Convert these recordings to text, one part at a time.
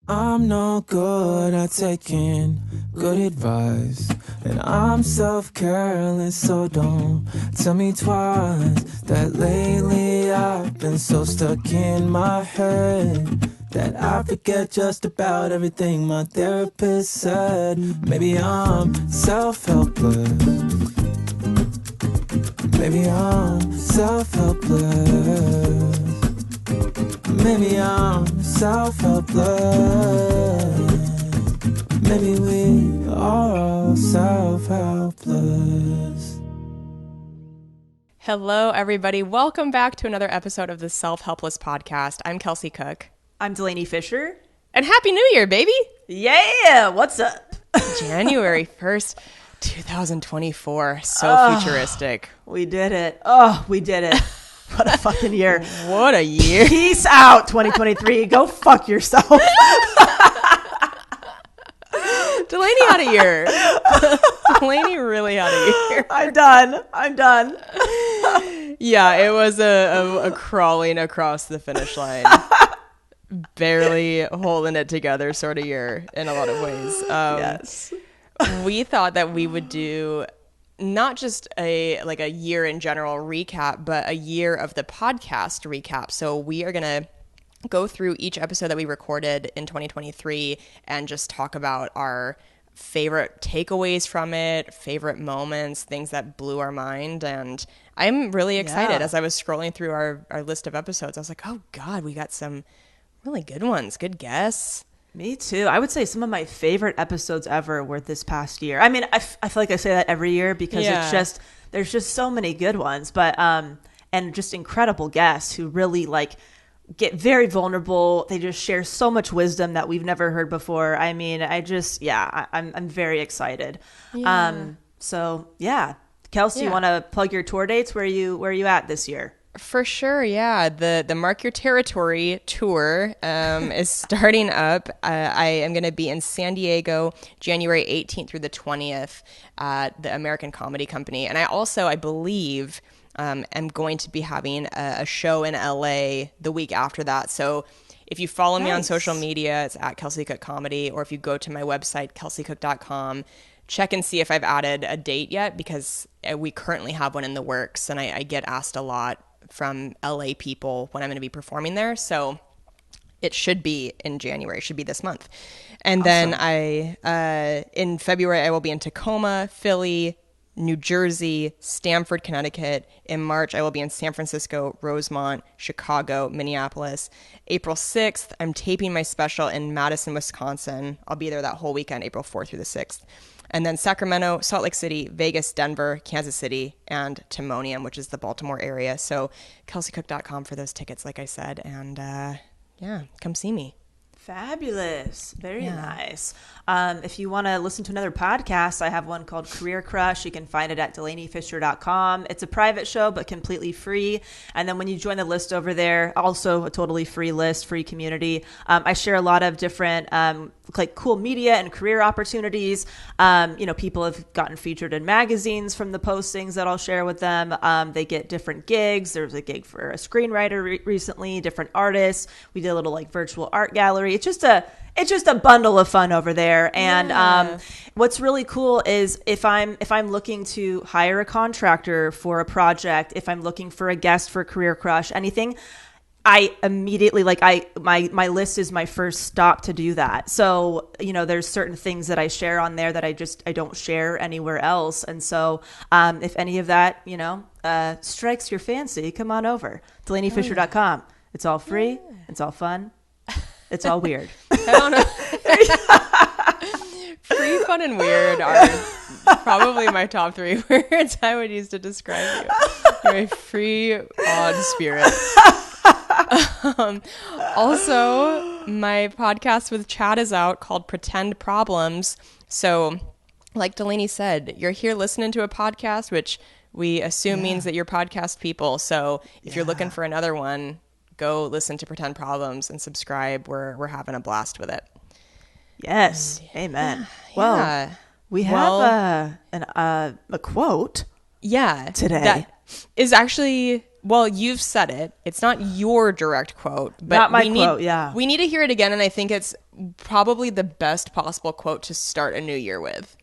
I'm no good at taking good advice, and I'm self-careless, so don't tell me twice that lately I've been so stuck in my head that I forget just about everything my therapist said. Maybe I'm self-helpless. Maybe I'm self-helpless. Maybe I'm self-helpless. Maybe we are all self-helpless. Hello, everybody. Welcome back to another episode of the Self-Helpless podcast. I'm Kelsey Cook. I'm Delaney Fisher. And Happy New Year, baby! Yeah, what's up? January 1st, 2024. So futuristic. We did it. Oh, we did it. What a fucking year. What a year. Peace out, 2023. Go fuck yourself. Delaney had a year. Delaney really had a year. I'm done. Yeah, it was a crawling across the finish line. Barely holding it together sort of year in a lot of ways. Yes. We thought that we would do not just a year in general recap, but a year of the podcast recap. So we are going to go through each episode that we recorded in 2023 and just talk about our favorite takeaways from it, favorite moments, things that blew our mind. And I'm really excited. As I was scrolling through our list of episodes, I was like, oh God, we got some really good ones. Good guess. Me too. I would say some of my favorite episodes ever were this past year. I mean, I feel like I say that every year because there's just so many good ones, but and just incredible guests who really get very vulnerable. They just share so much wisdom that we've never heard before. I mean, I'm very excited. Yeah. So yeah, Kelsey, you want to plug your tour dates? Where are you at this year? For sure, yeah. The Mark Your Territory tour is starting up. I am going to be in San Diego January 18th through the 20th at the American Comedy Company. And I also, I believe, am going to be having a show in LA the week after that. So if you follow me on social media, it's at Kelsey Cook Comedy, or if you go to my website, kelseycook.com, check and see if I've added a date yet, because we currently have one in the works, and I get asked a lot from LA people when I'm going to be performing there. So it should be in January, it should be this month. And awesome. Then in February, I will be in Tacoma, Philly, New Jersey, Stamford, Connecticut. In March, I will be in San Francisco, Rosemont, Chicago, Minneapolis. April 6th, I'm taping my special in Madison, Wisconsin. I'll be there that whole weekend, April 4th through the 6th. And then Sacramento, Salt Lake City, Vegas, Denver, Kansas City, and Timonium, which is the Baltimore area. So kelseycook.com for those tickets, like I said. And come see me. Fabulous. Very nice. If you want to listen to another podcast, I have one called Career Crush. You can find it at DelaneyFisher.com. It's a private show, but completely free. And then when you join the list over there, also a totally free list, free community. I share a lot of different cool media and career opportunities. People have gotten featured in magazines from the postings that I'll share with them. They get different gigs. There was a gig for a screenwriter recently, different artists. We did a little virtual art gallery. It's just a bundle of fun over there. And what's really cool is if I'm looking to hire a contractor for a project, if I'm looking for a guest for Career Crush, anything, I immediately my list is my first stop to do that. So, there's certain things that I share on there that I don't share anywhere else. And so, if any of that, strikes your fancy, come on over. DelaneyFisher.com. It's all free. It's all fun. It's all weird. I don't know. Free, fun, and weird are probably my top three words I would use to describe you. You're a free, odd spirit. Also, my podcast with Chad is out called Pretend Problems. So, like Delaney said, you're here listening to a podcast, which we assume means that you're podcast people. So if you're looking for another one, go listen to Pretend Problems and subscribe. We're having a blast with it. Yes. Amen. Well, we have a quote today. That is actually Well, you've said it. It's not your direct quote, but Not my quote, yeah. We need to hear it again, and I think it's probably the best possible quote to start a new year with.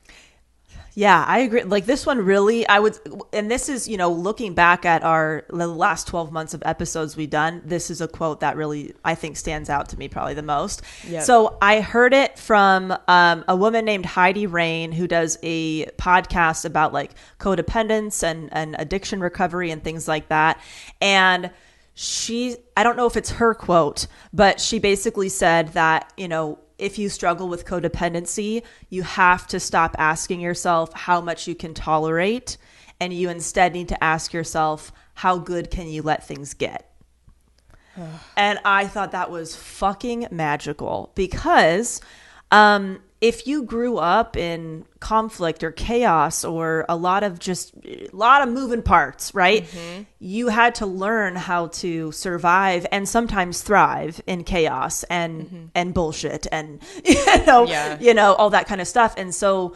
Yeah, I agree. Like this one really, I would, and this is, looking back at the last 12 months of episodes we've done, this is a quote that really, I think, stands out to me probably the most. Yep. So I heard it from a woman named Heidi Rain, who does a podcast about like codependence and addiction recovery and things like that. And I don't know if it's her quote, but she basically said that, if you struggle with codependency, you have to stop asking yourself how much you can tolerate, and you instead need to ask yourself, how good can you let things get? And I thought that was fucking magical, because if you grew up in conflict or chaos or a lot of moving parts, right? Mm-hmm. You had to learn how to survive and sometimes thrive in chaos and bullshit and all that kind of stuff. And so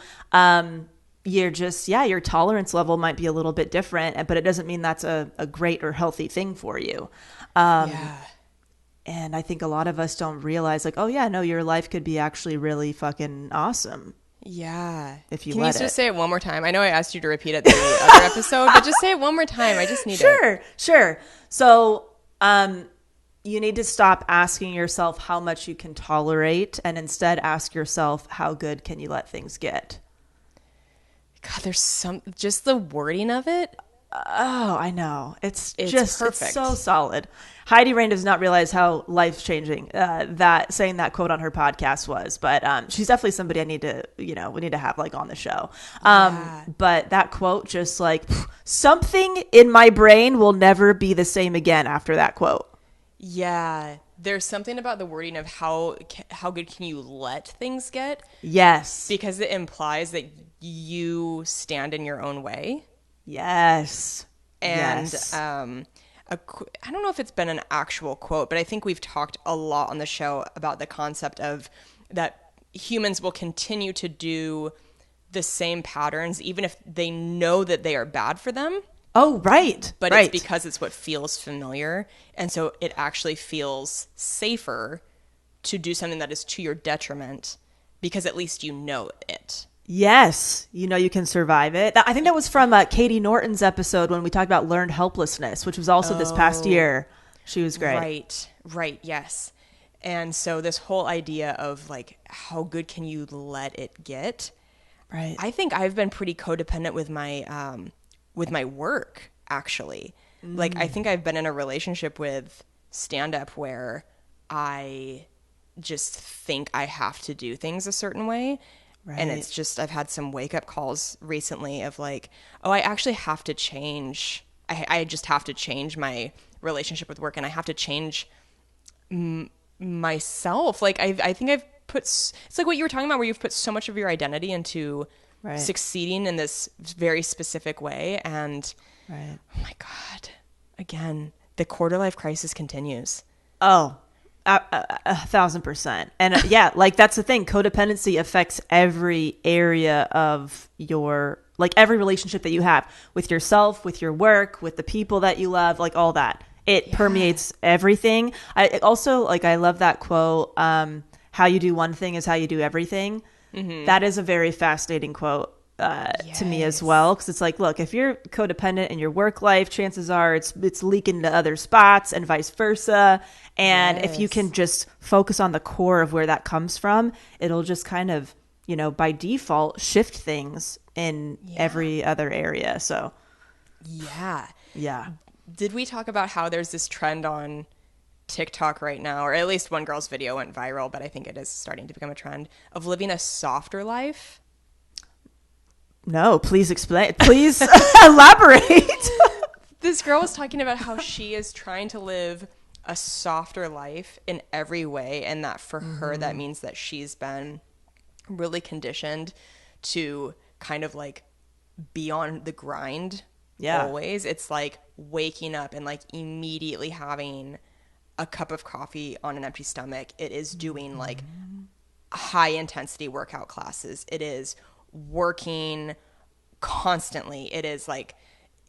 your tolerance level might be a little bit different, but it doesn't mean that's a great or healthy thing for you. And I think a lot of us don't realize, like, oh yeah, no, your life could be actually really fucking awesome. Yeah. If you Can let you it. Just say it one more time? I know I asked you to repeat it the other episode, but just say it one more time. I just need it. Sure. So, you need to stop asking yourself how much you can tolerate, and instead ask yourself, how good can you let things get? God, just the wording of it. Oh, I know. It's perfect. It's so solid. Heidi Rain does not realize how life-changing that saying that quote on her podcast was, but she's definitely somebody we need to have like on the show. But that quote, just like something in my brain will never be the same again after that quote. Yeah. There's something about the wording of how good can you let things get? Yes. Because it implies that you stand in your own way. Yes. And yes. I don't know if it's been an actual quote, but I think we've talked a lot on the show about the concept of that humans will continue to do the same patterns even if they know that they are bad for them. Oh, right. But right. It's because it's what feels familiar. And so it actually feels safer to do something that is to your detriment because at least you know it. Yes. You can survive it. I think that was from Katie Norton's episode when we talked about learned helplessness, which was also this past year. She was great. Right. Yes. And so this whole idea of like, how good can you let it get? Right. I think I've been pretty codependent with my work, actually. Like, I think I've been in a relationship with stand-up where I just think I have to do things a certain way. Right. And it's just, I've had some wake-up calls recently of like, oh, I actually have to change. I just have to change my relationship with work, and I have to change myself. Like, I think I've put, it's like what you were talking about where you've put so much of your identity into succeeding in this very specific way. And oh my God, again, the quarter life crisis continues. Oh, 1,000%. And like that's the thing. Codependency affects every area of every relationship that you have with yourself, with your work, with the people that you love, like all that. It permeates everything. I love that quote. How you do one thing is how you do everything. Mm-hmm. That is a very fascinating quote to me as well, because it's like, look, if you're codependent in your work life, chances are it's leaking to other spots and vice versa. And if you can just focus on the core of where that comes from, it'll just kind of, by default shift things in every other area. So yeah. Did we talk about how there's this trend on TikTok right now, or at least one girl's video went viral, but I think it is starting to become a trend of living a softer life? No, please explain. Please elaborate. This girl was talking about how she is trying to live a softer life in every way, and that for her that means that she's been really conditioned to kind of like be on the grind always. It's like waking up and like immediately having a cup of coffee on an empty stomach. It is doing like high intensity workout classes. It is working constantly. It is like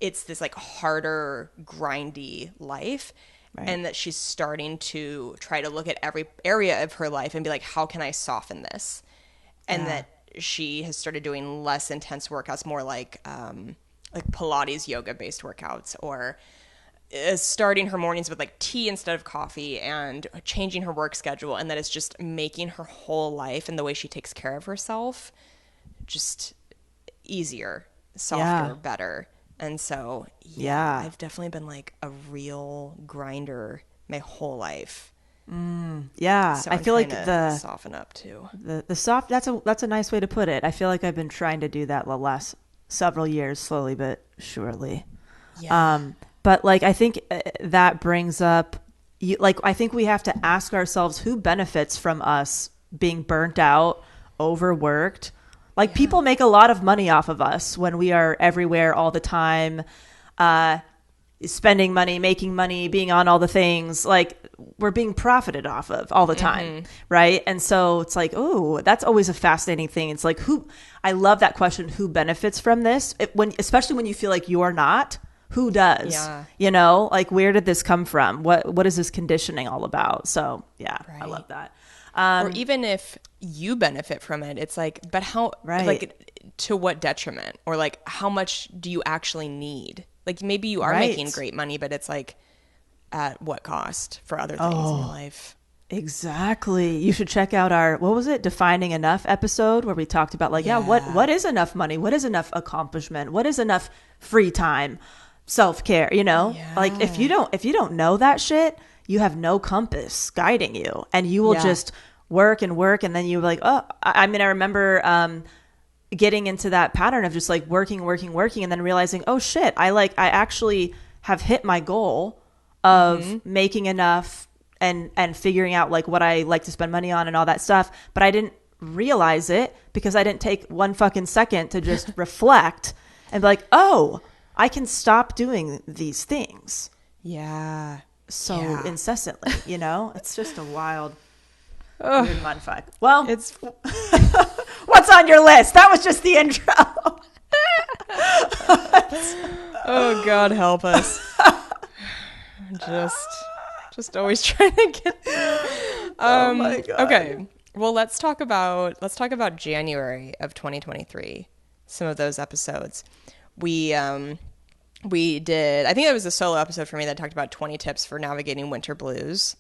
it's this like harder, grindy life. Right. And that she's starting to try to look at every area of her life and be like, how can I soften this? And that she has started doing less intense workouts, more like Pilates, yoga based workouts, or starting her mornings with like tea instead of coffee, and changing her work schedule. And that it's just making her whole life and the way she takes care of herself just easier, softer, better. And so, I've definitely been like a real grinder my whole life. Yeah, So I I'm feel like trying to the soften up too. the soft, that's a nice way to put it. I feel like I've been trying to do that the last several years, slowly but surely. Yeah. But like I think that brings up I think we have to ask ourselves who benefits from us being burnt out, overworked. Like people make a lot of money off of us when we are everywhere all the time, spending money, making money, being on all the things. Like we're being profited off of all the time, right? And so it's like, oh, that's always a fascinating thing. It's like I love that question, who benefits from this? Especially when you feel like you're not, who does? Yeah. You know, like where did this come from? What is this conditioning all about? So yeah, I Right. love that. Or even if you benefit from it, it's like, but how, like, to what detriment? Or like, how much do you actually need? Like, maybe you are making great money, but it's like, at what cost for other things in your life? Exactly. You should check out our, what was it, Defining Enough episode, where we talked about like, what is enough money? What is enough accomplishment? What is enough free time, self-care, you know? Yeah. Like if you don't know that shit, you have no compass guiding you, and you will just work and work. And then you're like, oh, I mean, I remember, getting into that pattern of just like working, and then realizing, oh shit, I actually have hit my goal of making enough and figuring out like what I like to spend money on and all that stuff. But I didn't realize it because I didn't take one fucking second to just reflect and be like, oh, I can stop doing these things. Yeah. So incessantly, you know, it's just a wild, weird mindfuck. Well, It's what's on your list? That was just the intro. oh God, help us. Just always trying to get. Oh my God. Okay. Well, let's talk about January of 2023. Some of those episodes. We did. I think that was a solo episode for me that talked about 20 tips for navigating winter blues.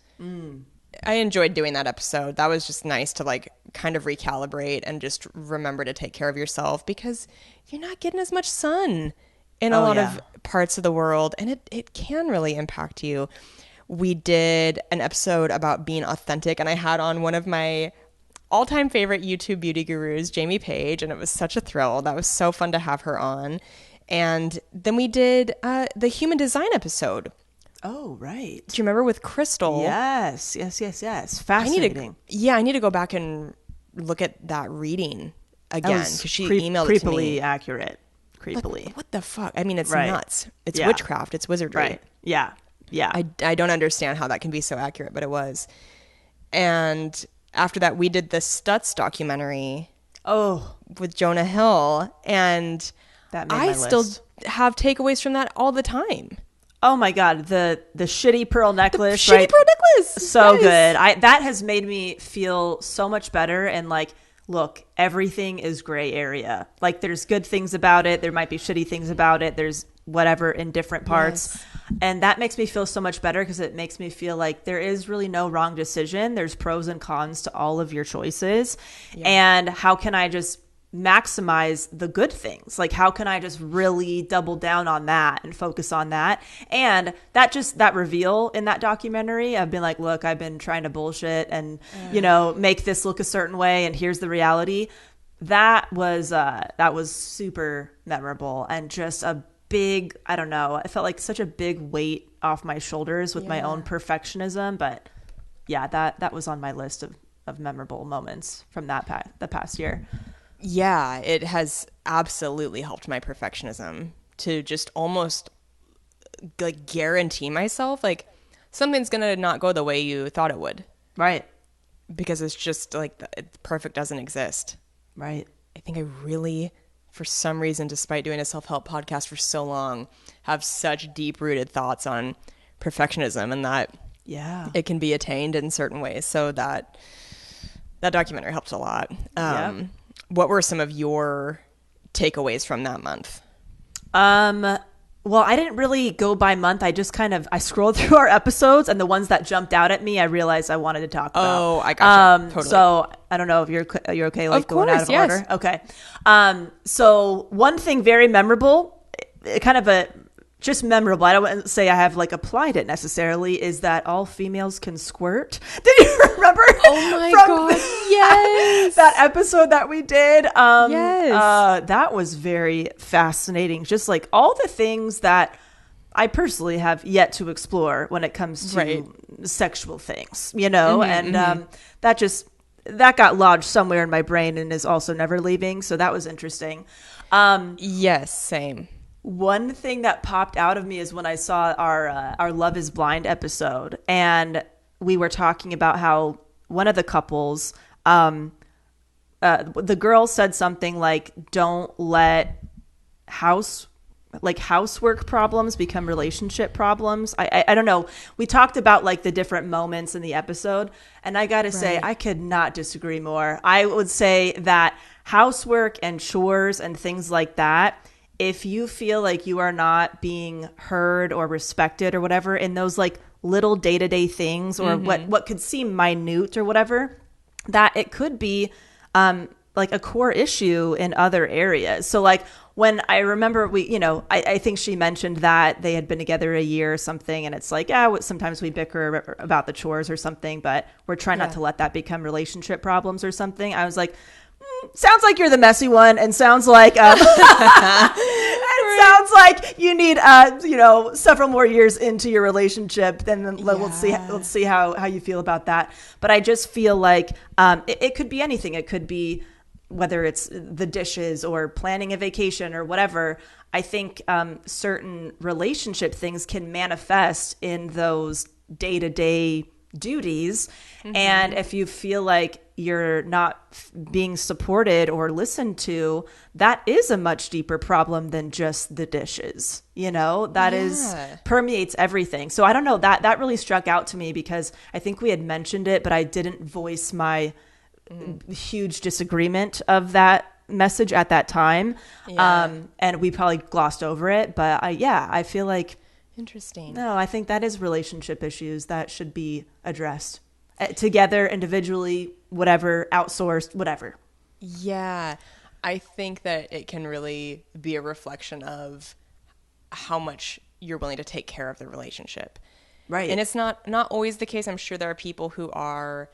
I enjoyed doing that episode. That was just nice to like kind of recalibrate and just remember to take care of yourself, because you're not getting as much sun in a lot of parts of the world, and it can really impact you. We did an episode about being authentic, and I had on one of my all-time favorite YouTube beauty gurus, Jamie Page, and it was such a thrill. That was so fun to have her on. And then we did the human design episode. Oh, right. Do you remember with Crystal? Yes. Fascinating. I need to go back and look at that reading again, because she emailed it to me. Creepily accurate. Creepily. Like, what the fuck? I mean, it's nuts. It's witchcraft. It's wizardry. Right. Yeah. I don't understand how that can be so accurate, but it was. And after that, we did the Stutz documentary. Oh, with Jonah Hill, and that made my list. still have takeaways from that all the time. Oh my God, the shitty pearl necklace, Shitty pearl necklace. So good. That has made me feel so much better. And like, look, everything is gray area. Like there's good things about it. There might be shitty things about it. There's whatever in different parts. Yes. And that makes me feel so much better, because it makes me feel like there is really no wrong decision. There's pros and cons to all of your choices. Yeah. And how can I just maximize the good things? Like, how can I just really double down on that and focus on that? And that reveal in that documentary, I've been like, look, I've been trying to bullshit and, make this look a certain way, and here's the reality. That was super memorable, and just a big, I don't know, I felt like such a big weight off my shoulders with my own perfectionism. But yeah, that was on my list of memorable moments from the past year. Yeah, it has absolutely helped my perfectionism to just almost like guarantee myself like something's going to not go the way you thought it would. Right. Because it's just like perfect doesn't exist. Right. I think I really for some reason, despite doing a self-help podcast for so long, have such deep-rooted thoughts on perfectionism and that it can be attained in certain ways. So that documentary helped a lot. What were some of your takeaways from that month? Well, I didn't really go by month. I just I scrolled through our episodes, and the ones that jumped out at me, I realized I wanted to talk about. Oh, I gotcha. Totally. So I don't know if you're okay, like, of course, going out of yes. order. Okay. So one thing very memorable, just memorable, I don't want to say I have like applied it necessarily, is that all females can squirt. Did you remember? Oh my God, yes. That episode that we did. Yes. That was very fascinating. Just like all the things that I personally have yet to explore when it comes to sexual things, and that got lodged somewhere in my brain and is also never leaving. So that was interesting. Yes, same. One thing that popped out of me is when I saw our Love is Blind episode, and we were talking about how one of the couples, the girl said something like, don't let housework problems become relationship problems. I don't know. We talked about like the different moments in the episode, and I got to say, I could not disagree more. I would say that housework and chores and things like that, if you feel like you are not being heard or respected or whatever in those like little day-to-day things, or what could seem minute or whatever, that it could be like a core issue in other areas. So like when I remember I think she mentioned that they had been together a year or something, and it's like, sometimes we bicker about the chores or something, but we're trying not to let that become relationship problems or something. I was like, sounds like you're the messy one, and sounds like sounds like you need several more years into your relationship. Then let's see how you feel about that. But I just feel like it could be anything. It could be whether it's the dishes or planning a vacation or whatever. I think certain relationship things can manifest in those day-to-day duties. And if you feel like you're not being supported or listened to, that is a much deeper problem than just the dishes. That is permeates everything. So I don't know, that really struck out to me because I think we had mentioned it, but I didn't voice my huge disagreement of that message at that time. And we probably glossed over it, but I feel like interesting. No, I think that is relationship issues that should be addressed together, individually, whatever, outsourced, whatever. Yeah, I think that it can really be a reflection of how much you're willing to take care of the relationship. Right. And it's not always the case. I'm sure there are people who are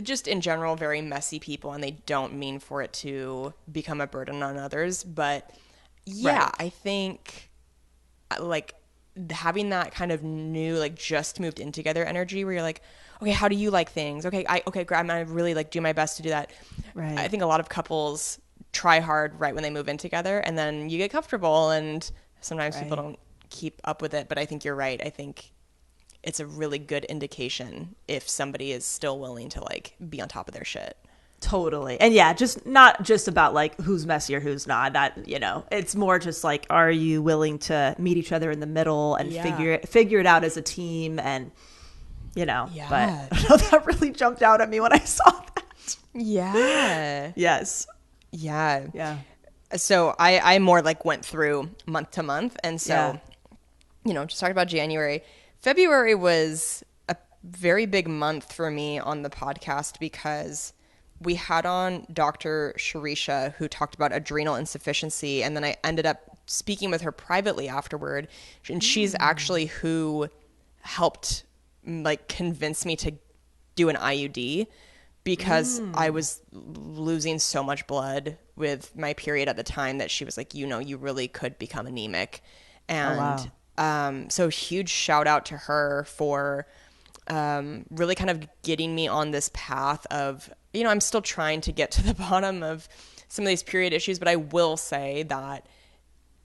just in general very messy people, and they don't mean for it to become a burden on others. But I think like having that kind of new, like just moved in together energy where you're like, okay, how do you like things? Okay, I'm gonna really like do my best to do that. Right. I think a lot of couples try hard right when they move in together, and then you get comfortable, and sometimes people don't keep up with it. But I think you're right. I think it's a really good indication if somebody is still willing to like be on top of their shit. Totally. And just not just about like who's messy or who's not. That, it's more just like, are you willing to meet each other in the middle and figure it out as a team? And but I don't know, that really jumped out at me when I saw that. Yeah. Yes. Yeah. Yeah. So I more like went through month to month, and so just talked about January. February was a very big month for me on the podcast because we had on Dr. Sharisha, who talked about adrenal insufficiency, and then I ended up speaking with her privately afterward, and she's actually who helped like convince me to do an IUD because I was losing so much blood with my period at the time that she was like, you really could become anemic. And so huge shout out to her for really kind of getting me on this path of, I'm still trying to get to the bottom of some of these period issues, but I will say that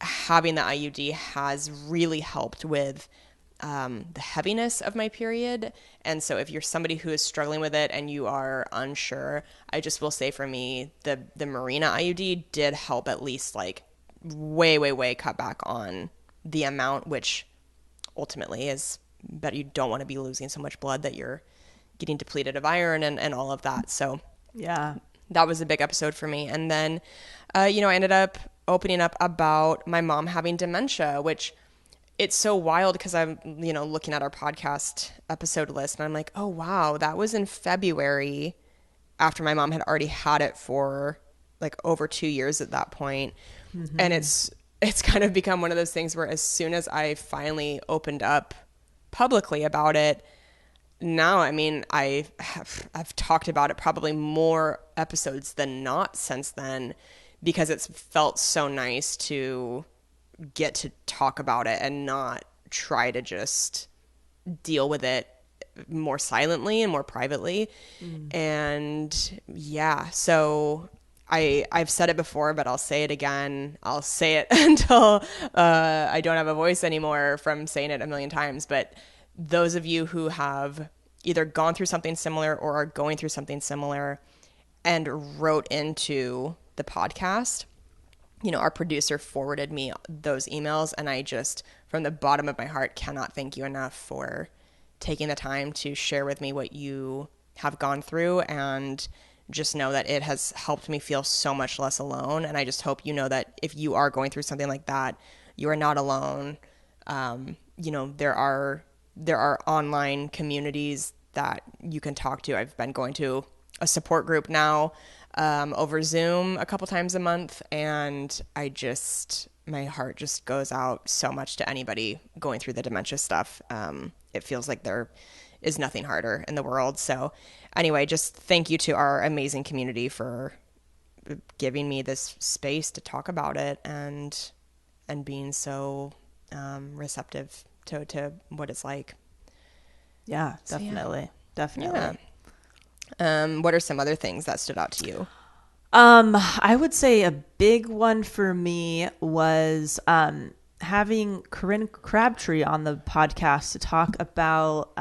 having the IUD has really helped with the heaviness of my period. And so if you're somebody who is struggling with it and you are unsure, I just will say for me, the Marina IUD did help at least like way cut back on the amount, which ultimately is that you don't want to be losing so much blood that you're getting depleted of iron and all of that. So Yeah. that was a big episode for me. And then, I ended up opening up about my mom having dementia, which it's so wild because I'm, looking at our podcast episode list and I'm like, oh, wow, that was in February after my mom had already had it for like over 2 years at that point. Mm-hmm. And it's kind of become one of those things where as soon as I finally opened up publicly about it, now, I mean, I've talked about it probably more episodes than not since then, because it's felt so nice to get to talk about it and not try to just deal with it more silently and more privately. And yeah, so I've said it before, but I'll say it again. I'll say it until I don't have a voice anymore from saying it a million times. But those of you who have either gone through something similar or are going through something similar and wrote into the podcast, our producer forwarded me those emails, and I just, from the bottom of my heart, cannot thank you enough for taking the time to share with me what you have gone through, and just know that it has helped me feel so much less alone. And I just hope you know that if you are going through something like that, you are not alone. There are online communities that you can talk to. I've been going to a support group now over Zoom a couple times a month, and my heart just goes out so much to anybody going through the dementia stuff. It feels like there is nothing harder in the world. So anyway, just thank you to our amazing community for giving me this space to talk about it and being so receptive to what it's like. Yeah, definitely. Yeah. Definitely. Yeah. What are some other things that stood out to you? I would say a big one for me was having Corinne Crabtree on the podcast to talk about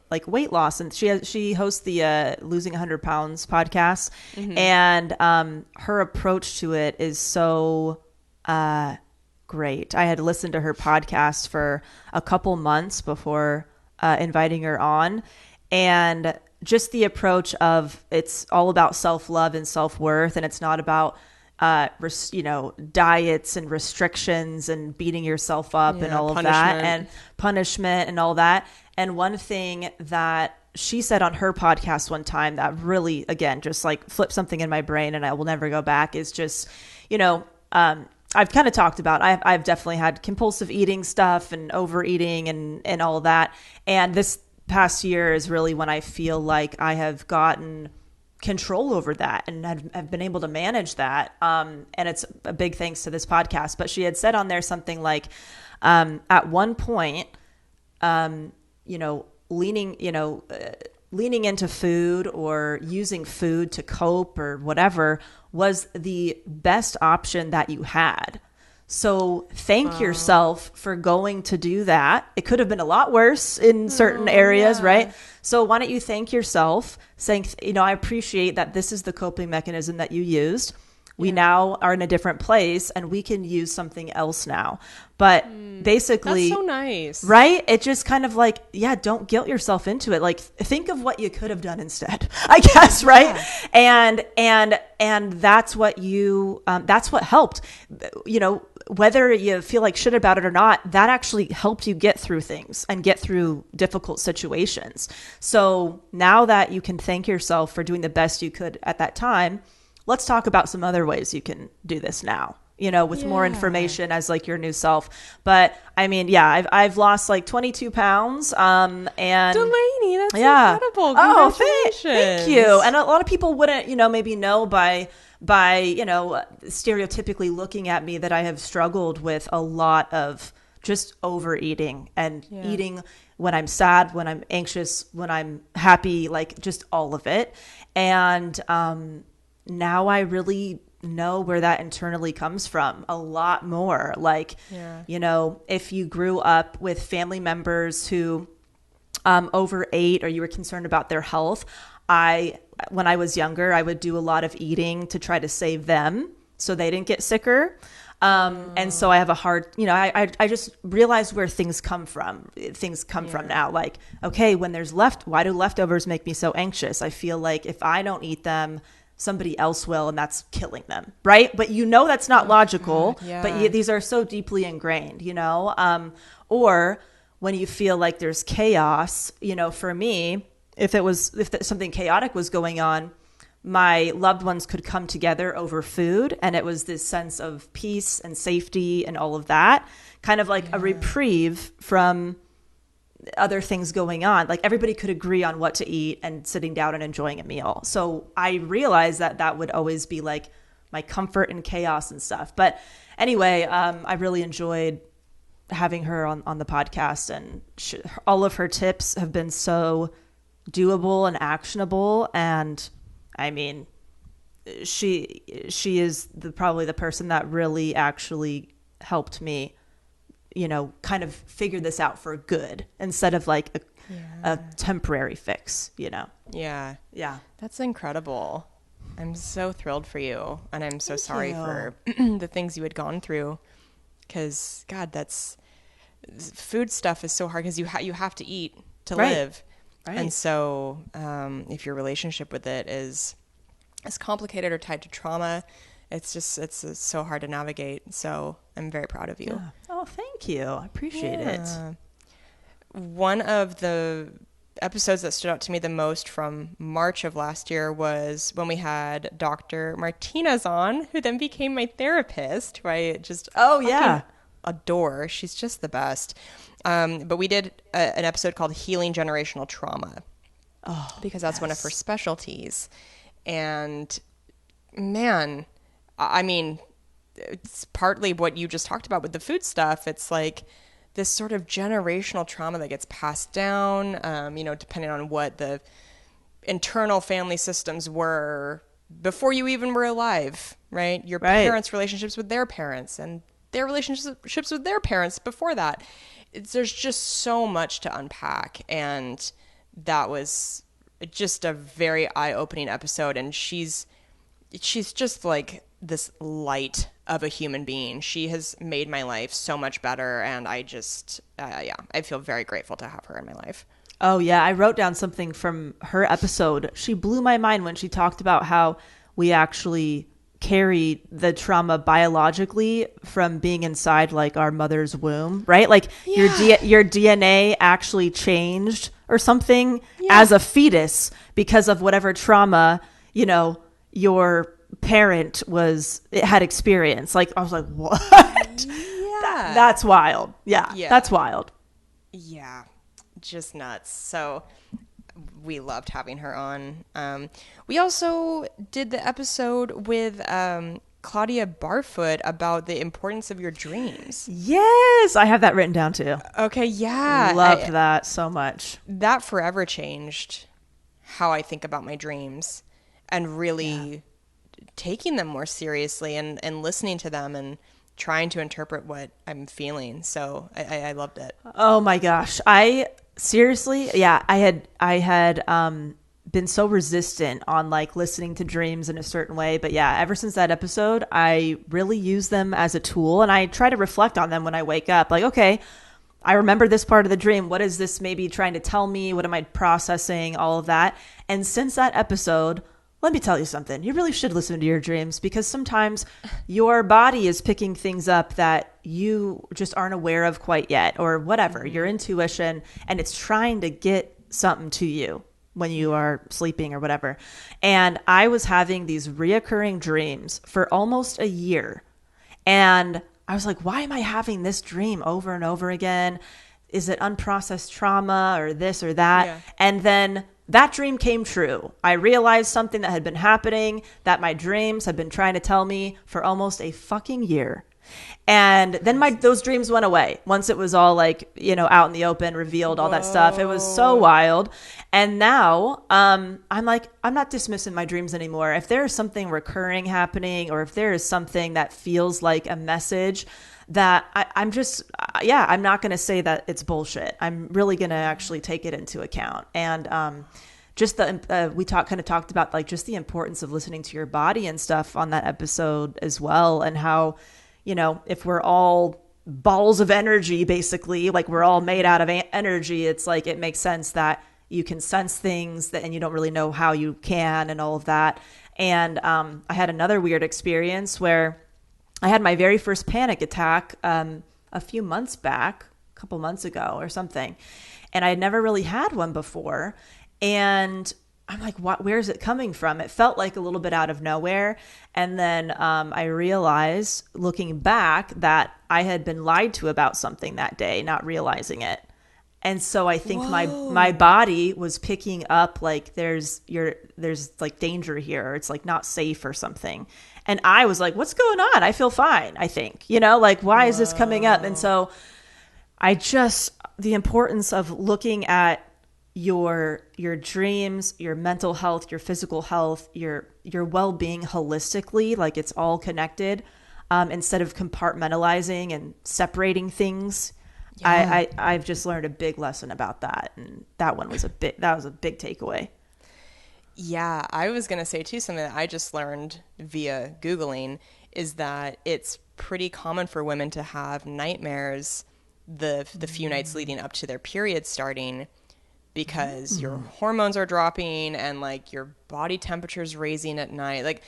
like weight loss, and she hosts the Losing 100 Pounds podcast, and her approach to it is so great. I had listened to her podcast for a couple months before inviting her on, and just the approach of it's all about self-love and self-worth, and it's not about diets and restrictions and beating yourself up and all of that and punishment and all that. And one thing that she said on her podcast one time that really, again, just like flipped something in my brain and I will never go back is just, I've kind of talked about, I've definitely had compulsive eating stuff and overeating and all of that. And this past year is really when I feel like I have gotten control over that and have been able to manage that. And it's a big thanks to this podcast. But she had said on there something like, at one point, leaning into food or using food to cope or whatever was the best option that you had. So thank yourself for going to do that. It could have been a lot worse in certain areas, right? So why don't you thank yourself, saying, I appreciate that this is the coping mechanism that you used. We now are in a different place and we can use something else now. But basically, that's so nice, right? It just kind of like, don't guilt yourself into it. Like, think of what you could have done instead, I guess, right? Yeah. And that's what that's what helped, whether you feel like shit about it or not, that actually helped you get through things and get through difficult situations. So now that you can thank yourself for doing the best you could at that time, let's talk about some other ways you can do this now, with more information as like your new self. But I mean, I've lost like 22 pounds. And Delaney, that's incredible. Congratulations. Thank you. And a lot of people wouldn't, maybe know by stereotypically looking at me that I have struggled with a lot of just overeating and eating when I'm sad, when I'm anxious, when I'm happy, like just all of it. And, now I really know where that internally comes from a lot more. Like, you know, if you grew up with family members who overate or you were concerned about their health, when I was younger, I would do a lot of eating to try to save them so they didn't get sicker. And so I have a hard, you know, I just realized where things come from. Things come from now. Like, okay, when there's why do leftovers make me so anxious? I feel like if I don't eat them, somebody else will, and that's killing them, right? But you know that's not logical, but these are so deeply ingrained, you know? Or when you feel like there's chaos, you know, for me, if something chaotic was going on, my loved ones could come together over food, and it was this sense of peace and safety and all of that, kind of like a reprieve from other things going on. Like everybody could agree on what to eat and sitting down and enjoying a meal. So I realized that would always be like my comfort in chaos and stuff. But anyway, I really enjoyed having her on the podcast, and all of her tips have been so doable and actionable. And I mean, she is probably the person that really actually helped me, you know, kind of figure this out for good instead of like a temporary fix, you know? Yeah. Yeah. That's incredible. I'm so thrilled for you. And I'm so sorry for the things you had gone through. Because, God, food stuff is so hard because you have to eat to live. Right. And so if your relationship with it is complicated or tied to trauma, it's so hard to navigate. So I'm very proud of you. Yeah. Oh, thank you. I appreciate it. One of the episodes that stood out to me the most from March of last year was when we had Dr. Martinez on, who then became my therapist, who I just adore. She's just the best. But we did an episode called Healing Generational Trauma. Because that's one of her specialties. And man, I mean, it's partly what you just talked about with the food stuff. It's like this sort of generational trauma that gets passed down, you know, depending on what the internal family systems were before you even were alive, right? Your parents' relationships with their parents and their relationships with their parents before that. There's just so much to unpack. And that was just a very eye-opening episode. And she's just like this light of a human being. She has made my life so much better. And I just, I feel very grateful to have her in my life. Oh, yeah. I wrote down something from her episode. She blew my mind when she talked about how we actually carry the trauma biologically from being inside like our mother's womb, right? Like your DNA actually changed or something as a fetus because of whatever trauma, you know, your parent had experienced. Like, I was like, what? Yeah. That's wild. Yeah. That's wild. Yeah. Just nuts. So we loved having her on. We also did the episode with Claudia Barfoot about the importance of your dreams. Yes, I have that written down too. Okay, yeah. Loved that so much. That forever changed how I think about my dreams and really taking them more seriously and listening to them and trying to interpret what I'm feeling. So I loved it. Oh my gosh. Seriously, I had been so resistant on like listening to dreams in a certain way, but ever since that episode, I really use them as a tool, and I try to reflect on them when I wake up. Like, okay, I remember this part of the dream. What is this maybe trying to tell me? What am I processing? All of that. And since that episode, let me tell you something. You really should listen to your dreams, because sometimes your body is picking things up that you just aren't aware of quite yet, or whatever, your intuition, and it's trying to get something to you when you are sleeping or whatever. And I was having these reoccurring dreams for almost a year. And I was like, why am I having this dream over and over again? Is it unprocessed trauma or this or that? Yeah. And then that dream came true. I realized something that had been happening that my dreams had been trying to tell me for almost a fucking year. And then those dreams went away once it was all like, out in the open, revealed, all that stuff. It was so wild. And now I'm like, I'm not dismissing my dreams anymore. If there is something recurring happening, or if there is something that feels like a message, that I'm not going to say that it's bullshit. I'm really going to actually take it into account. And just we talked about like just the importance of listening to your body and stuff on that episode as well, and how, if we're all balls of energy, basically, like we're all made out of energy, it's like it makes sense that you can sense things and you don't really know how you can, and all of that. And I had another weird experience where I had my very first panic attack a few months back, a couple months ago or something, and I had never really had one before. And I'm like, where is it coming from? It felt like a little bit out of nowhere. And then I realized, looking back, that I had been lied to about something that day, not realizing it. And so I think my body was picking up like there's like danger here, or it's like not safe or something. And I was like, what's going on? I feel fine, I think. Like, why is this coming up? And so the importance of looking at your dreams, your mental health, your physical health, your well-being holistically, like it's all connected, instead of compartmentalizing and separating things. Yeah. I've just learned a big lesson about that, and that was a big takeaway. Yeah, I was going to say too, something that I just learned via Googling is that it's pretty common for women to have nightmares the few nights leading up to their period starting, because your hormones are dropping and like your body temperature is raising at night, like,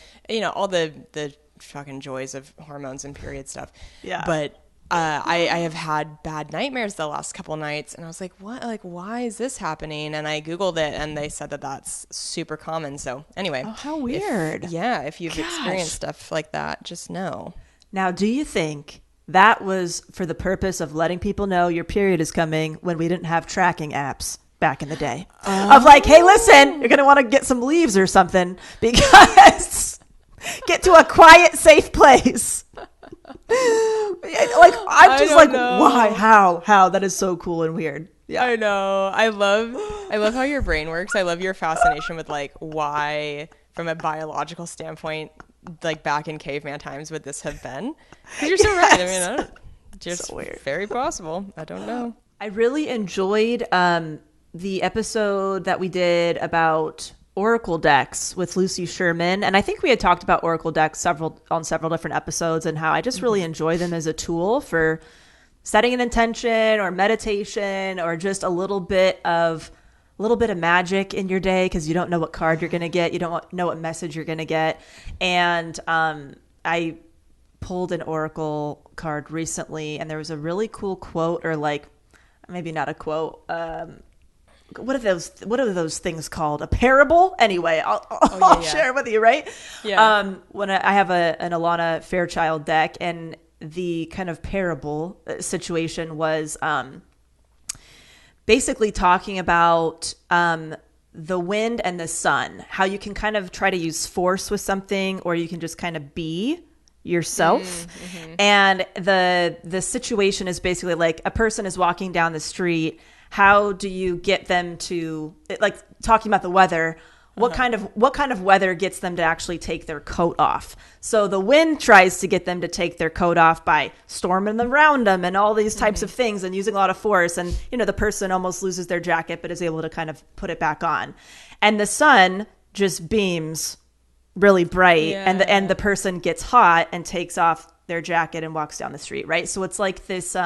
all the fucking joys of hormones and period stuff. Yeah. But I have had bad nightmares the last couple nights, and I was like, what? Like, why is this happening? And I Googled it, and they said that that's super common. So anyway. Oh, how weird. If you've experienced stuff like that, just know. Now, do you think that was for the purpose of letting people know your period is coming when we didn't have tracking apps back in the day? Of like, hey, listen, you're going to want to get some leaves or something, because get to a quiet, safe place. Like, I'm just like, know. Why? How? That is so cool and weird. Yeah. I know. I love how your brain works. I love your fascination with like why, from a biological standpoint, like back in caveman times, would this have been? Because you're so right. I mean, just so weird. Very possible. I don't know. I really enjoyed the episode that we did about Oracle decks with Lucy Sherman. And I think we had talked about Oracle decks on several different episodes, and how I just really enjoy them as a tool for setting an intention or meditation, or just a little bit of magic in your day, because you don't know what card you're going to get. You don't know what message you're going to get. And I pulled an Oracle card recently, and there was a really cool quote, or like, maybe not a quote, what are those things called? A parable? Anyway, I'll share with you, right? Yeah. When I have an Alana Fairchild deck, and the kind of parable situation was basically talking about the wind and the sun, how you can kind of try to use force with something, or you can just kind of be yourself. Mm-hmm. And the situation is basically like a person is walking down the street. How do you get them to, like, talking about the weather, what kind of weather gets them to actually take their coat off? So the wind tries to get them to take their coat off by storming around them and all these types of things, and using a lot of force. And, the person almost loses their jacket, but is able to kind of put it back on. And the sun just beams really bright, and the person gets hot and takes off their jacket and walks down the street, right? So it's like this,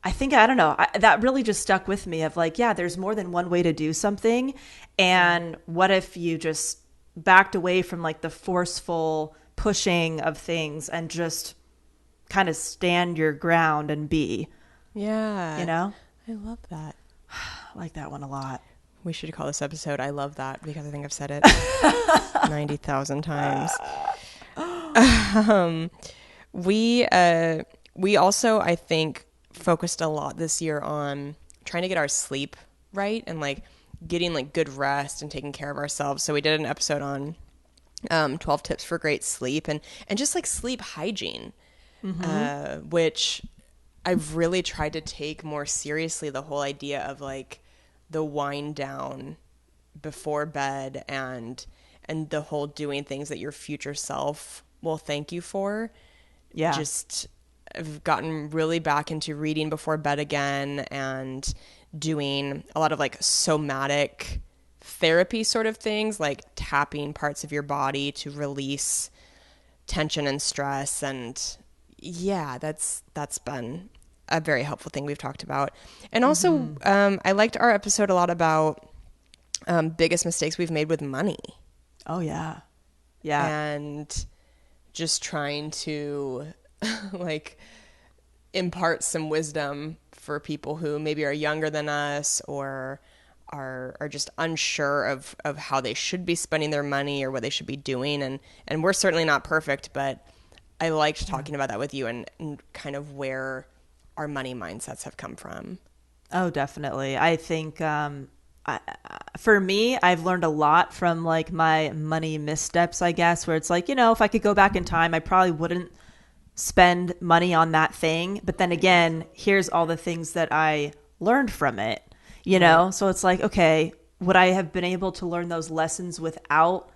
I don't know, that really just stuck with me, of like, yeah, there's more than one way to do something. And what if you just backed away from like the forceful pushing of things, and just kind of stand your ground and be? Yeah. I love that. I like that one a lot. We should call this episode "I Love That," because I think I've said it 90,000 times. We also, I think, focused a lot this year on trying to get our sleep right, and like getting like good rest and taking care of ourselves. So we did an episode on 12 tips for great sleep, and just like sleep hygiene, which I've really tried to take more seriously, the whole idea of like the wind down before bed and the whole doing things that your future self will thank you for. Yeah. Just I've gotten really back into reading before bed again and doing a lot of like somatic therapy sort of things, like tapping parts of your body to release tension and stress. And yeah, that's been a very helpful thing we've talked about. And also, I liked our episode a lot about biggest mistakes we've made with money. Oh, yeah. Yeah. And just trying to like impart some wisdom for people who maybe are younger than us or are just unsure of how they should be spending their money or what they should be doing. And we're certainly not perfect, but I liked talking about that with you and kind of where our money mindsets have come from. Oh, definitely. I think for me, I've learned a lot from like my money missteps, I guess, where it's like, you know, if I could go back in time, I probably wouldn't spend money on that thing. But then again, here's all the things that I learned from it, you know? So it's like, okay, would I have been able to learn those lessons without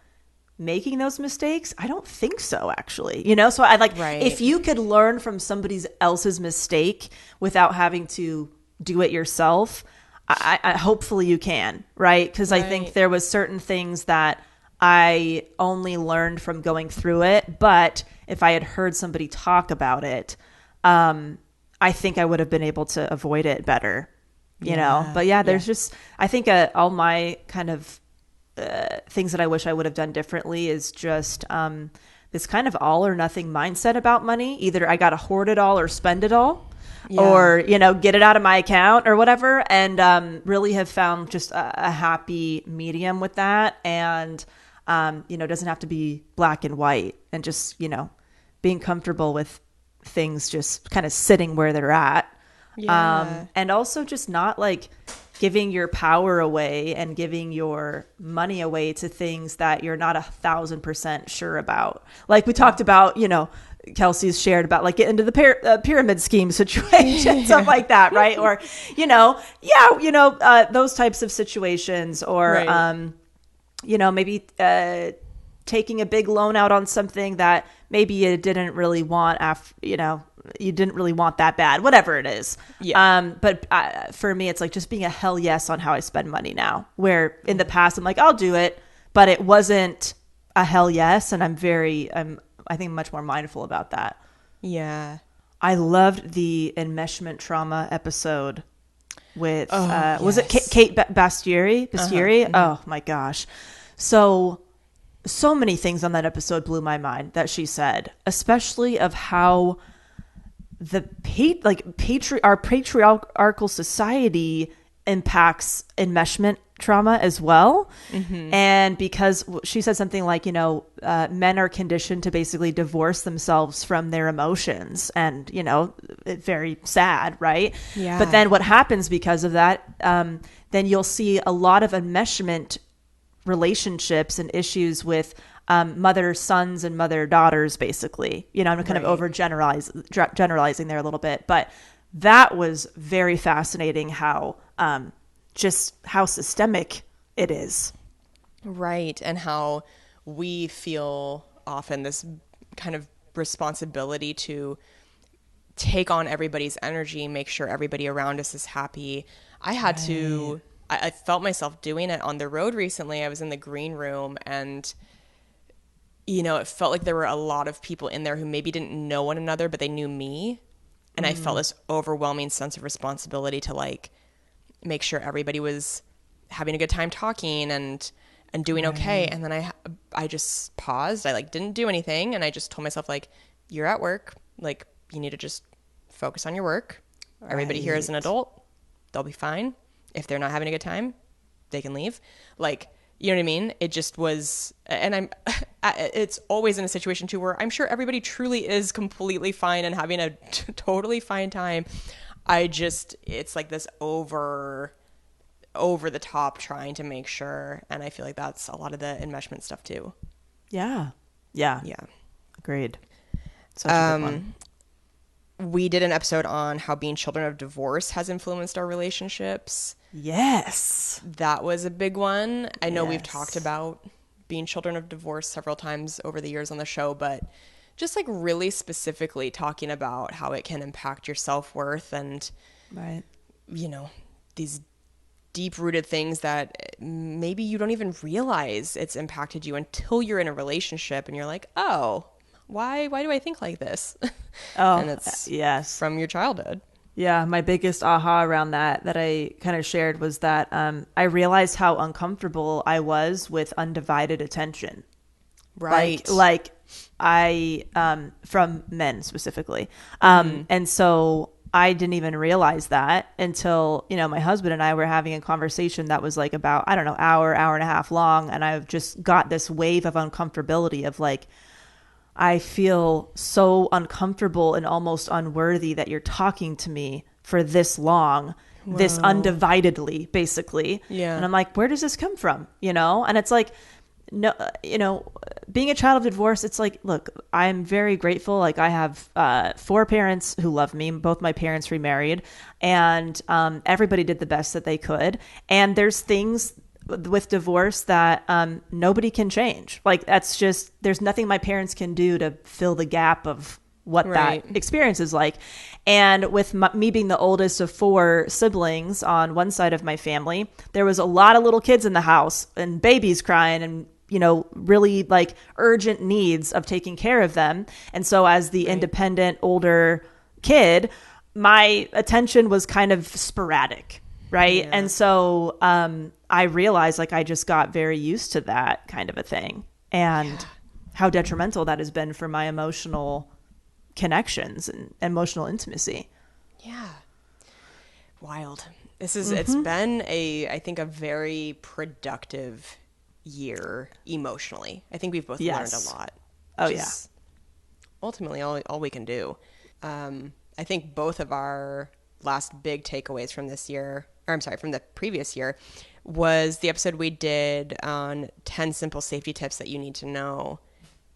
making those mistakes? I don't think so, actually. You know, so I like, if you could learn from somebody else's mistake without having to do it yourself, I hopefully you can, right? Because I think there was certain things that I only learned from going through it, but if I had heard somebody talk about it, I think I would have been able to avoid it better, you know? But yeah, there's just, I think all my kind of things that I wish I would have done differently is just this kind of all or nothing mindset about money. Either I got to hoard it all or spend it all. Or, you know, get it out of my account or whatever. And really have found just a happy medium with that. And, you know, it doesn't have to be black and white, and just, you know, being comfortable with things just kind of sitting where they're at. And also just not like giving your power away and giving your money away to things that you're not 1,000% sure about. Like we talked about, you know, Kelsey's shared about like get into the pyramid scheme situation, stuff like that, right? Or, you know, those types of situations, or, you know, maybe taking a big loan out on something that maybe you didn't really want you know, you didn't really want that bad, whatever it is. But for me, it's like just being a hell yes on how I spend money now, where in the past I'm like, I'll do it, but it wasn't a hell yes. And I think much more mindful about that. Yeah. I loved the enmeshment trauma episode with, was it Kate Bastieri? Oh my gosh. So many things on that episode blew my mind that she said, especially of how our patriarchal society impacts enmeshment trauma as well. And because she said something like, you know, men are conditioned to basically divorce themselves from their emotions, and, you know, very sad, right? But then what happens because of that, then you'll see a lot of enmeshment relationships and issues with mother sons and mother daughters, basically. You know, I'm kind of generalizing there a little bit, but that was very fascinating how just how systemic it is. Right. And how we feel often this kind of responsibility to take on everybody's energy, make sure everybody around us is happy. I had to, I felt myself doing it on the road recently. I was in the green room, and, you know, it felt like there were a lot of people in there who maybe didn't know one another, but they knew me. And I felt this overwhelming sense of responsibility to like make sure everybody was having a good time talking and doing okay. And then I just paused. I like didn't do anything. And I just told myself, like, you're at work. Like, you need to just focus on your work. Everybody here is an adult. They'll be fine. If they're not having a good time, they can leave. Like, you know what I mean? It just was, and it's always in a situation too where I'm sure everybody truly is completely fine and having a totally fine time. It's like this over the top trying to make sure. And I feel like that's a lot of the enmeshment stuff too. Yeah. Yeah. Agreed. Such a good one. we did an episode on how being children of divorce has influenced our relationships. Yes. That was a big one. I know we've Yes. talked about being children of divorce several times over the years on the show, but just like really specifically talking about how it can impact your self-worth and, Right. you know, these deep-rooted things that maybe you don't even realize it's impacted you until you're in a relationship and you're like, oh, why do I think like this? Oh, And it's yes. from your childhood. Yeah, my biggest aha around that I kind of shared was that I realized how uncomfortable I was with undivided attention. Right. Like I from men specifically. And so I didn't even realize that until, my husband and I were having a conversation that was like about, I don't know, hour and a half long. And I've just got this wave of uncomfortability of like, I feel so uncomfortable and almost unworthy that you're talking to me for this long, this undividedly, basically. Yeah. And I'm like, where does this come from? And it's like, no, being a child of divorce, it's like, look, I'm very grateful. Like I have 4 parents who love me. Both my parents remarried, and everybody did the best that they could. And there's things with divorce that nobody can change. Like that's just, there's nothing my parents can do to fill the gap of what Right. that experience is like. And with me being the oldest of 4 siblings on one side of my family, there was a lot of little kids in the house and babies crying and, really like urgent needs of taking care of them. And so as the independent older kid, my attention was kind of sporadic. Right. Yeah. And so I realized like I just got very used to that kind of a thing and how detrimental that has been for my emotional connections and emotional intimacy. Yeah. Wild. It's been I think a very productive year emotionally. I think we've both learned a lot. Oh, which is ultimately all we can do. I think both of our last big takeaways from this year, from the previous year, was the episode we did on 10 simple safety tips that you need to know.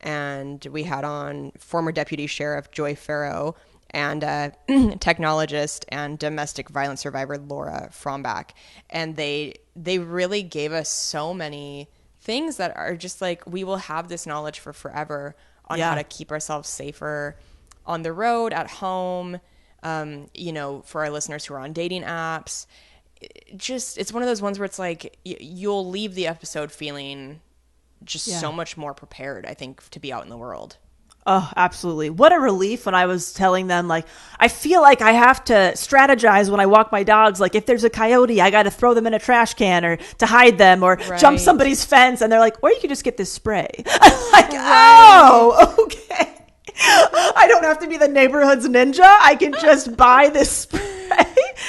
And we had on former Deputy Sheriff Joy Farrow and technologist and domestic violence survivor Laura Frombach. And they really gave us so many things that are just like, we will have this knowledge for forever on how to keep ourselves safer on the road, at home, for our listeners who are on dating apps. It's one of those ones where it's like you'll leave the episode feeling just so much more prepared, I think, to be out in the world. Oh, absolutely. What a relief when I was telling them, like, I feel like I have to strategize when I walk my dogs. Like, if there's a coyote, I got to throw them in a trash can or to hide them or jump somebody's fence. And they're like, or you could just get this spray. I'm like, oh, okay. I don't have to be the neighborhood's ninja. I can just buy this spray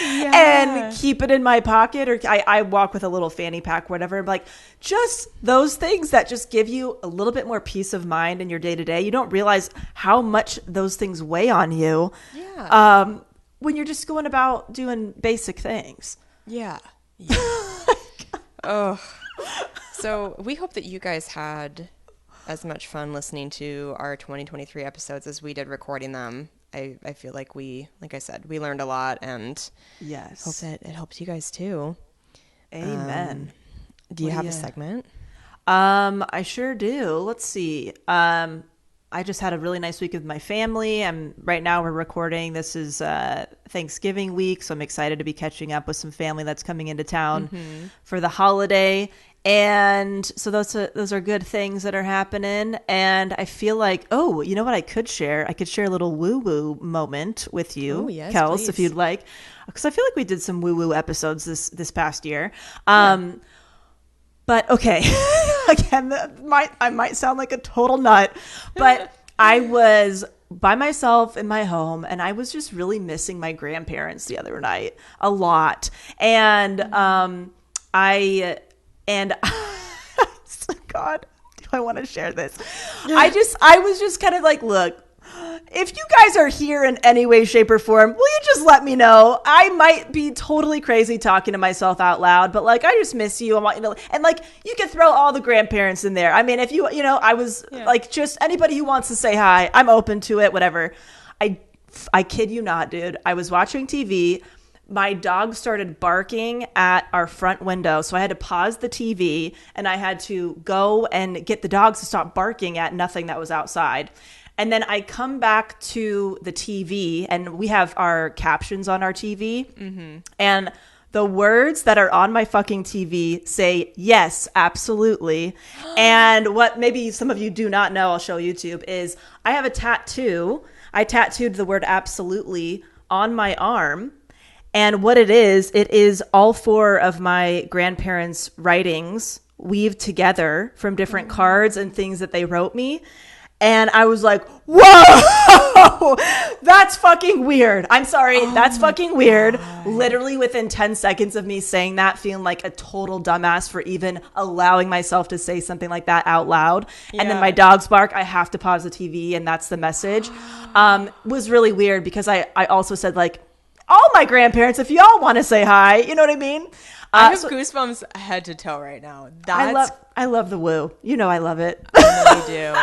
and keep it in my pocket, or I walk with a little fanny pack, whatever. Like just those things that just give you a little bit more peace of mind in your day to day. You don't realize how much those things weigh on you when you're just going about doing basic things. Yeah. So we hope that you guys had as much fun listening to our 2023 episodes as we did recording them. I feel like like I said, we learned a lot, and hope that it helps you guys too. Amen. Do you have a segment? I sure do. Let's see. I just had a really nice week with my family. Right now we're recording. This is Thanksgiving week, so I'm excited to be catching up with some family that's coming into town for the holiday. And so those are good things that are happening. And I feel like, you know what I could share? I could share a little woo-woo moment with you, Kels, please. if you'd like. Because I feel like we did some woo-woo episodes this past year. But okay, again, I might sound like a total nut, but I was by myself in my home, and I was just really missing my grandparents the other night a lot. And God, do I want to share this? I was just kind of like, look, if you guys are here in any way, shape, or form, will you just let me know? I might be totally crazy talking to myself out loud, but like, I just miss you. I want you to, and like, you can throw all the grandparents in there. I mean, if I was like, just anybody who wants to say hi, I'm open to it, whatever. I I kid you not, dude. I was watching TV. My dog started barking at our front window. So I had to pause the TV and I had to go and get the dogs to stop barking at nothing that was outside. And then I come back to the TV and we have our captions on our TV. Mm-hmm. And the words that are on my fucking TV say, yes, absolutely. And what maybe some of you do not know, I'll show YouTube, is I have a tattoo. I tattooed the word absolutely on my arm. And what it is all 4 of my grandparents' writings weaved together from different cards and things that they wrote me. And I was like, whoa, that's fucking weird. I'm sorry. That's fucking weird. Literally within 10 seconds of me saying that, feeling like a total dumbass for even allowing myself to say something like that out loud. Yeah. And then my dogs bark. I have to pause the TV. And that's the message. Was really weird because I also said, like, all my grandparents, if y'all want to say hi, you know what I mean? I have goosebumps head to toe right now. I love the woo. You know I love it. I know you do.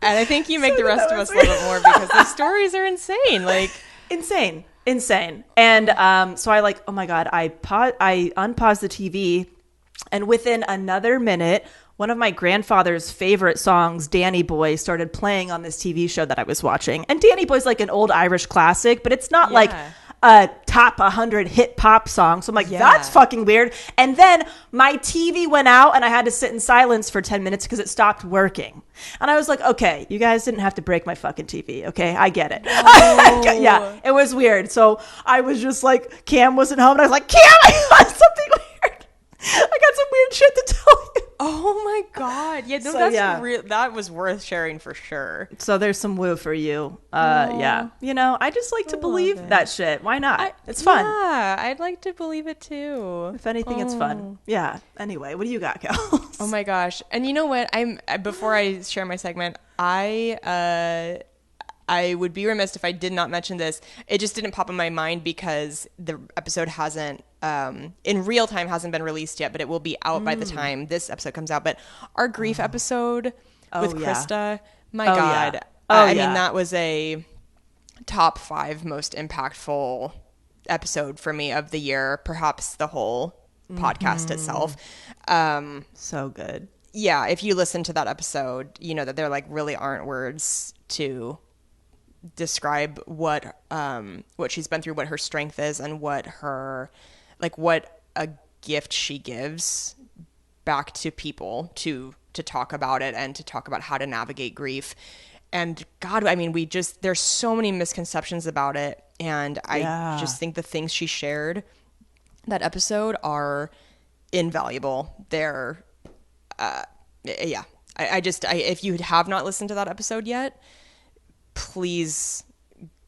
And I think you make the rest of us love it more because the stories are insane. Like insane. And so I like, oh my God, I unpaused the TV, and within another minute, one of my grandfather's favorite songs, Danny Boy, started playing on this TV show that I was watching. And Danny Boy's like an old Irish classic, but it's not like a top 100 hit pop song. So I'm like, that's fucking weird. And then my TV went out and I had to sit in silence for 10 minutes because it stopped working. And I was like, okay, you guys didn't have to break my fucking TV. Okay, I get it. Yeah, it was weird. So I was just like, Cam wasn't home. And I was like, Cam, I got something weird. I got some weird shit to tell you. Oh my God. Yeah, no, that's real. That was worth sharing for sure. So there's some woo for you. Yeah. You know, I just like to believe that shit. Why not? It's fun. Yeah, I'd like to believe it too. If anything, it's fun. Yeah. Anyway, what do you got, Kels? Oh my gosh. And you know what? Before I share my segment, I would be remiss if I did not mention this. It just didn't pop in my mind because the episode hasn't in real time hasn't been released yet, but it will be out by the time this episode comes out. But our grief episode with Krista, my God. Yeah. I mean, that was a top 5 most impactful episode for me of the year, perhaps the whole podcast itself. So good. Yeah, if you listen to that episode, you know that there like really aren't words to describe what she's been through, what her strength is, and what a gift she gives back to people to talk about it and to talk about how to navigate grief. And God, I mean, there's so many misconceptions about it. And I just think the things she shared that episode are invaluable. They're, if you have not listened to that episode yet, please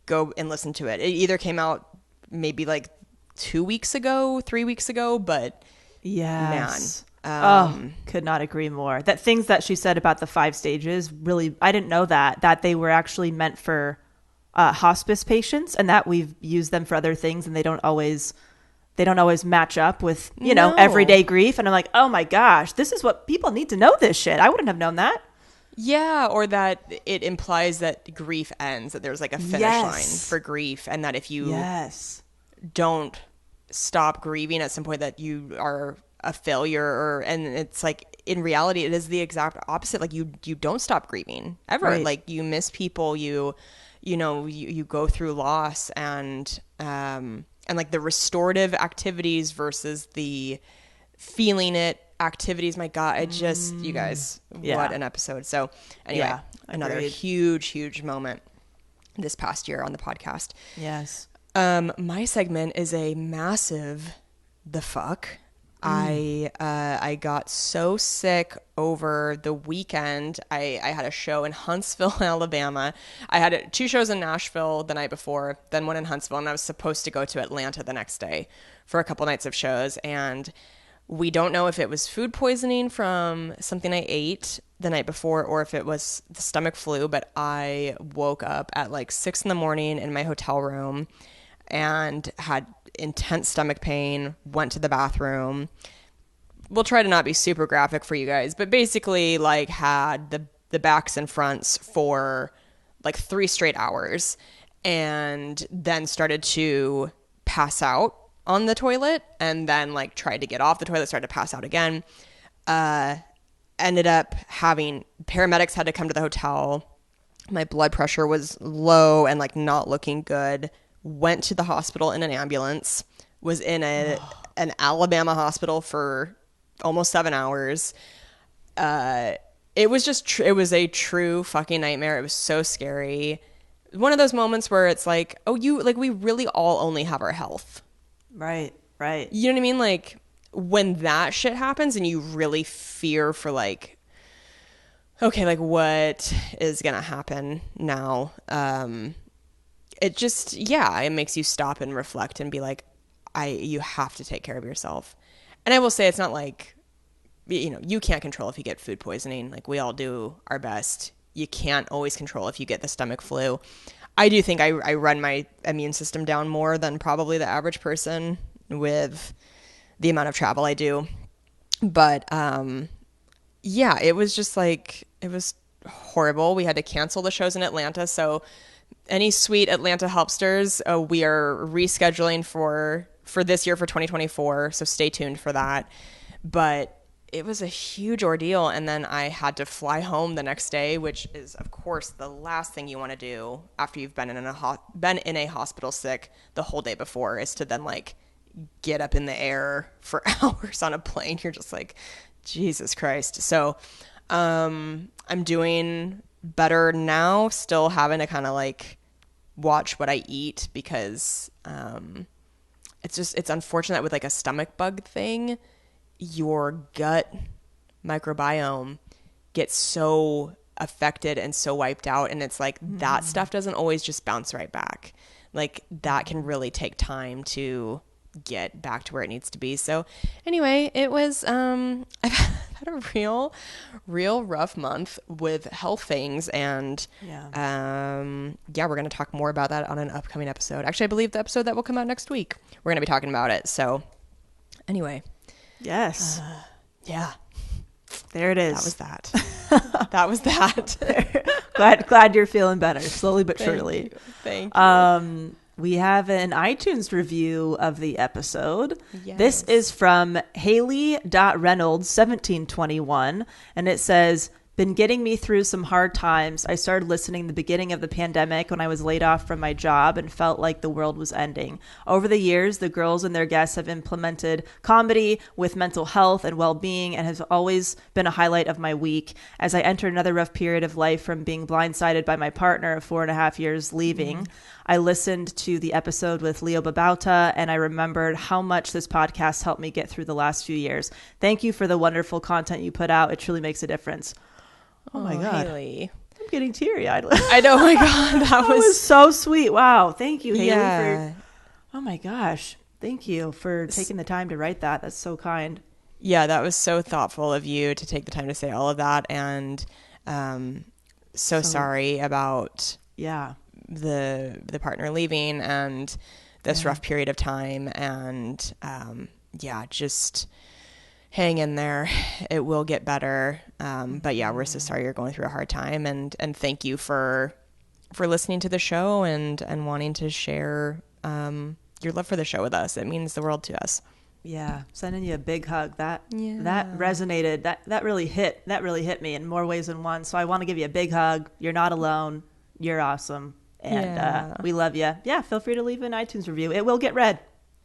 go and listen to it. It either came out maybe like 2 weeks ago, 3 weeks ago, but yes. Man. Could not agree more. That things that she said about the 5 stages, really, I didn't know that they were actually meant for hospice patients, and that we've used them for other things, and they don't always match up with, you know, everyday grief. And I'm like, oh my gosh, this is what people need to know this shit. I wouldn't have known that. Yeah, or that it implies that grief ends, that there's like a finish line for grief, and that if you don't stop grieving at some point that you are a failure, and it's like in reality it is the exact opposite. Like you don't stop grieving ever. Right. Like you miss people, you go through loss, and like the restorative activities versus the feeling it activities. My God, it just, you guys, what an episode. So anyway, another huge moment this past year on the podcast. Yes. My segment is a massive the fuck. I got so sick over the weekend. I had a show in Huntsville, Alabama. I had 2 shows in Nashville the night before, then one in Huntsville, and I was supposed to go to Atlanta the next day for a couple nights of shows. And we don't know if it was food poisoning from something I ate the night before or if it was the stomach flu, but I woke up at like 6 a.m. in my hotel room and had intense stomach pain, went to the bathroom. We'll try to not be super graphic for you guys, but basically like had the backs and fronts for like 3 straight hours. and then started to pass out on the toilet, and then like tried to get off the toilet, started to pass out again. Ended up having paramedics had to come to the hotel. My blood pressure was low and like not looking good. Went to the hospital in an ambulance. Was in an Alabama hospital for almost 7 hours. It was just it was a true fucking nightmare. It was so scary. One of those moments where it's like, oh, we really all only have our health. Right. You know what I mean? Like, when that shit happens and you really fear for like, okay, like what is going to happen now? It just, it makes you stop and reflect and be like, you have to take care of yourself. And I will say, it's not like, you can't control if you get food poisoning. Like, we all do our best. You can't always control if you get the stomach flu. I do think I run my immune system down more than probably the average person with the amount of travel I do. But it was just like, it was horrible. We had to cancel the shows in Atlanta. So any sweet Atlanta helpsters, we are rescheduling for this year, for 2024. So stay tuned for that. But it was a huge ordeal. And then I had to fly home the next day, which is, of course, the last thing you want to do after you've been in a hospital sick the whole day before, is to then like get up in the air for hours on a plane. You're just like, Jesus Christ. So I'm doing better now, still having to kind of like watch what I eat, because it's unfortunate with like a stomach bug thing, your gut microbiome gets so affected and so wiped out, and it's like that stuff doesn't always just bounce right back. Like, that can really take time to get back to where it needs to be. So anyway, it was I've had a real rough month with health things, and we're going to talk more about that on an upcoming episode. Actually, I believe the episode that will come out next week, we're going to be talking about it. So anyway, yes, there it is. That was that. glad you're feeling better, slowly but surely. Thank you. We have an iTunes review of the episode. Yes. This is from Haley.Reynolds1721, and it says, been getting me through some hard times. I started listening the beginning of the pandemic when I was laid off from my job and felt like the world was ending. Over the years, the girls and their guests have implemented comedy with mental health and well-being, and has always been a highlight of my week as I entered another rough period of life from being blindsided by my partner of 4.5 years leaving. I listened to the episode with Leo Babauta, and I remembered how much this podcast helped me get through the last few years. Thank you for the wonderful content you put out. It truly makes a difference. Oh my God. Haley. I'm getting teary-eyed. I know. Oh my God. That was so sweet. Wow. Thank you, Haley. Yeah. Oh my gosh. Thank you for taking the time to write that. That's so kind. Yeah, that was so thoughtful of you to take the time to say all of that. And so sorry about the partner leaving and this rough period of time. And just hang in there. It will get better. But yeah, we're so sorry you're going through a hard time, and thank you for listening to the show and wanting to share your love for the show with us. It means the world to us. Yeah. Sending you a big hug. That resonated. That really hit me in more ways than one. So I want to give you a big hug. You're not alone. You're awesome. And we love you. Yeah. Feel free to leave an iTunes review. It will get read.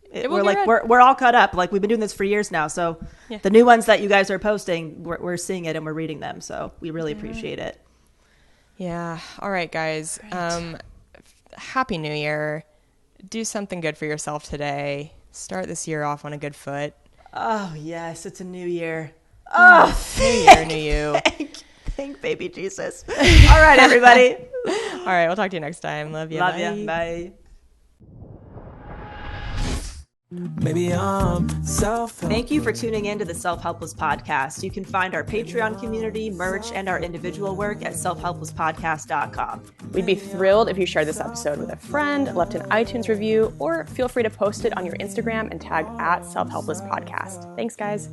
We're all caught up. Like, we've been doing this for years now. So the new ones that you guys are posting, we're seeing it and we're reading them. So we really appreciate it. Yeah. All right, guys. Right. Happy New Year. Do something good for yourself today. Start this year off on a good foot. Oh, yes. It's a new year. New year, new you. Thank baby Jesus. All right, everybody. All right. We'll talk to you next time. Love you. Love you. Bye. Maybe I'm self-helpless. Thank you for tuning in to the Self-Helpless podcast. You can find our Patreon community, merch, and our individual work at selfhelplesspodcast.com. We'd be thrilled if you shared this episode with a friend, left an iTunes review, or feel free to post it on your Instagram and tag @Self-Helpless Podcast. Thanks, guys.